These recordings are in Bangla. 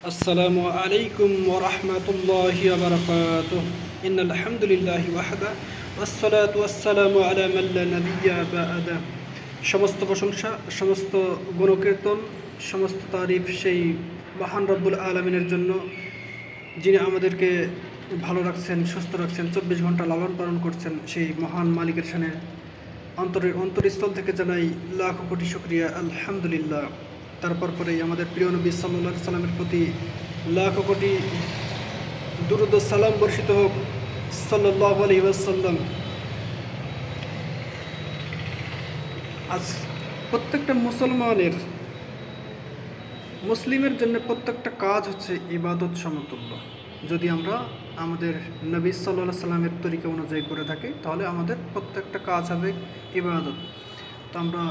السلام عليكم ورحمة الله وبركاته إن الحمد لله وحده والصلاة والسلام على من لا نبي بعده সমস্ত প্রশংসা সমস্ত গুণকীর্তন সমস্ত তারিফ সেই মহান রব্বুল আলামিনের জন্য যিনি আমাদেরকে ভালো রাখছেন সুস্থ রাখছেন 24 ঘন্টা লালন পালন করছেন সেই মহান মালিকের শানে অন্তরস্থল থেকে জানাই লাখো কোটি শুকরিয়া আলহামদুলিল্লাহ। তারপর পরেই আমাদের প্রিয় নবী সাল্লাল্লাহু আলাইহি সাল্লামের প্রতি লাখো কোটি দুরূদ ও সালাম বর্ষিত হোক সাল্লাল্লাহু আলাইহি ওয়াসাল্লাম। আজ প্রত্যেকটা মুসলিমের জন্য প্রত্যেকটা কাজ হচ্ছে ইবাদত সমতুল্য। যদি আমরা আমাদের নবী সাল্লাল্লাহু আলাইহি সাল্লামের তরিকা অনুযায়ী করে থাকি তাহলে আমাদের প্রত্যেকটা কাজ হবে ইবাদত। তো আমরা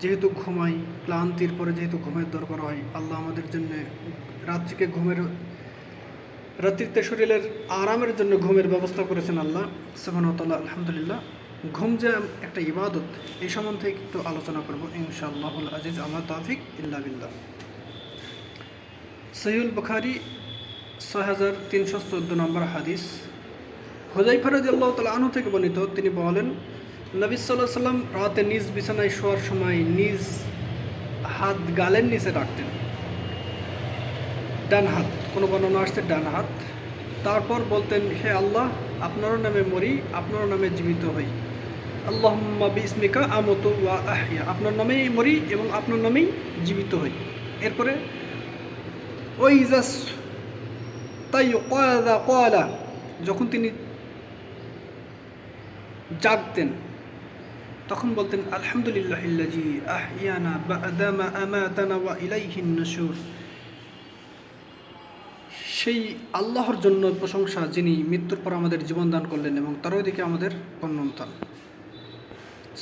যেহেতু ঘুমাই, ক্লান্তির পরে যেহেতু ঘুমের দরকার হয়, আল্লাহ আমাদের জন্য রাত্রিতে শরীরের আরামের জন্য ঘুমের ব্যবস্থা করেছেন আল্লাহ সুবহানাহু ওয়া তাআলা। আলহামদুলিল্লাহ, ঘুম যে একটা ইবাদত এই সম্বন্ধে একটু আলোচনা করব ইনশাআল্লাহুল আজিজ। আমার তাওফিক ইল্লা বিল্লাহ। সহিহুল বুখারী 6314 নম্বর হাদিস, হুযায়ফা রাদিয়াল্লাহু তাআলা আনহু থেকে বর্ণিত, তিনি বলেন, নবী সাল্লাল্লাহু আলাইহি সাল্লাম রাতে নিজ বিছানায় শোয়ার সময় নিজ হাত গালের নিচে রাখতেন, ডান হাত, কোনো বর্ণনা আসছে ডান হাত। তারপর বলতেন, হে আল্লাহ, আপনার নামে মরি, আপনার নামে জীবিত হই। আল্লাহুম্মা বিসমিকা আমুতু ওয়া আহইয়া, আপনার নামেই মরি এবং আপনার নামেই জীবিত হই। এরপরে ওয়াইজাস তাইয়্যাযা ক্বালা, যখন তিনি জাগতেন তখন বলতেন, আলহামদুলিল্লাহিল্লাযী আহইয়ানা বা'দামা আমাতানা ওয়া ইলাইহিন নুশুর, সেই আল্লাহর জন্য প্রশংসা যিনি মৃত্যুর পর আমাদের জীবন দান করলেন এবং তার ওইদিকে আমাদের পুনরুত্থান।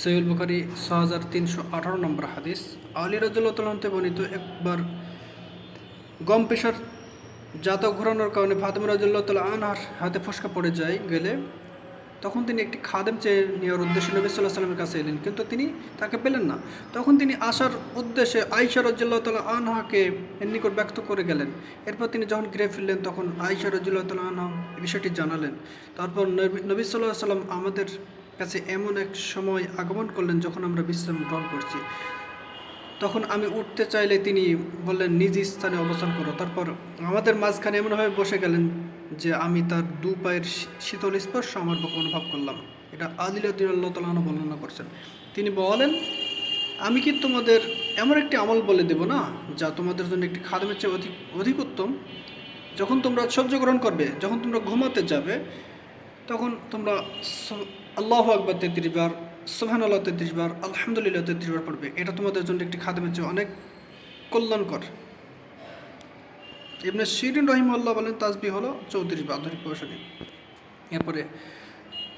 সহিহুল বুখারী 6318 নম্বর হাদিস, আলী রাদিয়াল্লাহু তাআলা হতে বর্ণিত, একবার গম পেশার জাতা ঘোরানোর কারণে ফাতেমা রাদিয়াল্লাহু তাআলা আনহার হাতে ফসকা পড়ে গেলে তখন তিনি একটি খাদেম চেয়ে নেওয়ার উদ্দেশ্যে নবী সাল্লাল্লাহু আলাইহি সাল্লামের কাছে এলেন, কিন্তু তিনি তাকে পেলেন না। তখন তিনি আসার উদ্দেশ্যে আয়েশা রাদিয়াল্লাহু তাআলা আনহাকে এর নিকট ব্যক্ত করে গেলেন। এরপর তিনি যখন গৃহে ফিরলেন তখন আয়েশা রাদিয়াল্লাহু তাআলা আনহা এই বিষয়টি জানালেন। তারপর নবী সাল্লাল্লাহু আলাইহি সাল্লাম আমাদের কাছে এমন এক সময় আগমন করলেন যখন আমরা বিশ্রাম গ্রহণ করছি। তখন আমি উঠতে চাইলে তিনি বললেন, নিজ স্থানে অবস্থান করো। তারপর আমাদের মাঝখানে এমনভাবে বসে গেলেন যে আমি তার দু পায়ের শীতল স্পর্শ আমার বুকে অনুভব করলাম। এটা আলী রাদিয়াল্লাহু তাআলা আনহু বর্ণনা করছেন। তিনি বলেন, আমি কি তোমাদের এমন একটি আমল বলে দেব না যা তোমাদের জন্য একটি খাদেমের চেয়ে অধিক উত্তম? যখন তোমরা সহ্য গ্রহণ করবে, যখন তোমরা ঘুমাতে যাবে, তখন তোমরা আল্লাহু আকবার 33 বার, সুবহানাল্লাহ 33 বার, আলহামদুলিল্লাহ 33 বার পড়বে। এটা তোমাদের জন্য একটি খাদেমের চেয়ে অনেক কল্যাণকর। ইবনে সিরিন রাহিমাহুল্লাহ বলেন, তাসবিহ হলো 34 বার ধরে পড়া। এরপরে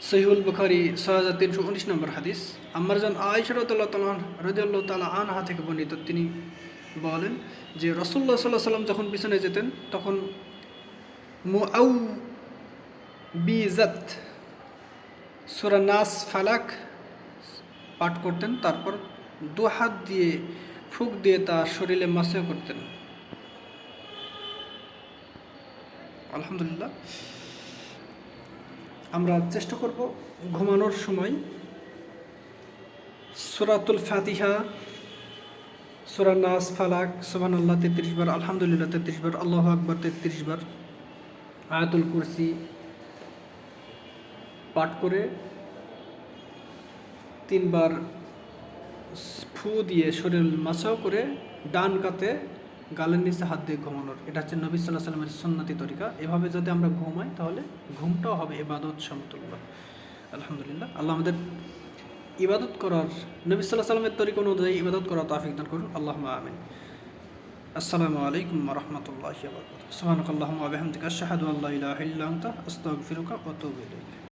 সহিহুল বুখারী 6319 নম্বর হাদিস, আম্মার জান আয়েশা রাদিয়াল্লাহু তাআলা আনহা থেকে বর্ণিত, তিনি বলেন যে রাসূলুল্লাহ সাল্লাল্লাহু আলাইহি ওয়াসাল্লাম যখন বিছানায় যেতেন তখন মুআউবিজাত সূরা নাস ফালাক পাঠ করতেন, তারপর দু হাত দিয়ে ফুঁক দিয়ে তার শরীরে মাসা করতেন। আলহামদুলিল্লাহ, আমরা চেষ্টা করব ঘুমানোর সময় সূরাতুল ফাতিহা, সূরা নাস ফালাক, সুবহানাল্লাহ 33 বার, আলহামদুলিল্লাহ 33 বার, আল্লাহু আকবার 33 বার, আয়াতুল কুরসি পাঠ করে 3 বার ফু দিয়ে শরীর মাসাও করে ডান কাতে গালের নিচে হাত দিয়ে ঘুমানোর। এটা হচ্ছে নবী সাল্লাল্লাহু আলাইহি সাল্লামের সুন্নতি তরিকা। এভাবে যদি আমরা ঘুমাই তাহলে ঘুমটাও হবে ইবাদত সমতুল্য। আলহামদুলিল্লাহ, আল্লাহ আমাদের ইবাদত করার, নবী সাল্লাল্লাহু আলাইহি সাল্লামের তরিকা অনুযায়ী ইবাদত করার তৌফিক দান করুন। আল্লাহুম্মা আমিন। আসসালামু আলাইকুম ওয়া রাহমাতুল্লাহি ওয়া বারাকাতুহু। সুবহানাকাল্লাহুম্মা ওয়া বিহামদিকা আশহাদু আল্লা ইলাহা ইল্লা আনতা আস্তাগফিরুকা ওয়া আতুবু ইলাইক।